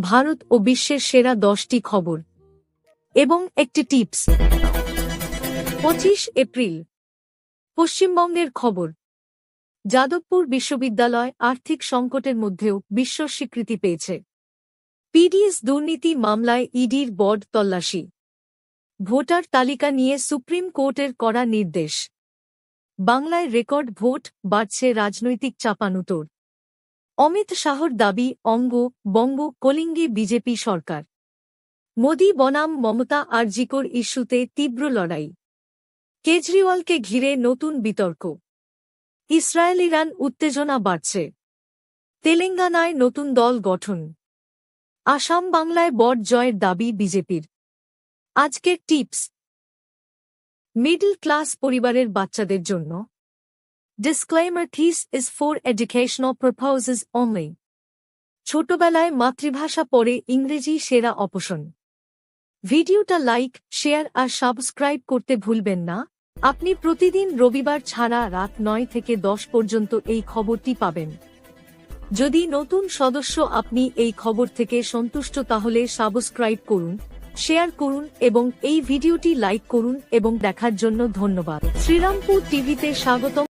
ভারত ও বিশ্বের সেরা 10টি খবর এবং একটি টিপস। 25 এপ্রিল পশ্চিমবঙ্গের খবর। যাদবপুর বিশ্ববিদ্যালয় আর্থিক সংকটের মধ্যেও বিশ্ব স্বীকৃতি পেয়েছে। পিডিএস দুর্নীতি মামলায় ইডির বড তল্লাশি। ভোটার তালিকা নিয়ে সুপ্রিম কোর্টের কড়া নির্দেশ। বাংলায় রেকর্ড ভোট, বাড়ছে রাজনৈতিক চাপানুতোর। অমিত শাহর দাবি বঙ্গ কলিঙ্গে বিজেপি সরকার। মোদি বনাম মমতা আরজিকর ইস্যুতে তীব্র লড়াই। কেজরিওয়ালকে ঘিরে নতুন বিতর্ক। ইসরায়েল ইরান উত্তেজনা বাড়ছে। তেলেঙ্গানায় নতুন দল গঠন। আসাম বাংলায় বড জয়ের দাবি বিজেপির। আজকের টিপস। মিডল ক্লাস পরিবারের বাচ্চাদের জন্য। Disclaimer: This is for educational purposes only. ছোটবেলায় মাতৃভাষা পড়ে ইংরেজি সেরা অপশন। ভিডিওটা লাইক, শেয়ার আর সাবস্ক্রাইব করতে ভুলবেন না। আপনি প্রতিদিন রবিবার ছাড়া রাত 9 থেকে 10 পর্যন্ত এই খবরটি পাবেন। যদি নতুন সদস্য আপনি এই খবর থেকে সন্তুষ্ট তাহলে সাবস্ক্রাইব করুন, শেয়ার করুন এবং এই ভিডিওটি লাইক করুন এবং দেখার জন্য ধন্যবাদ। শ্রীরামপুর টিভিতে স্বাগতম।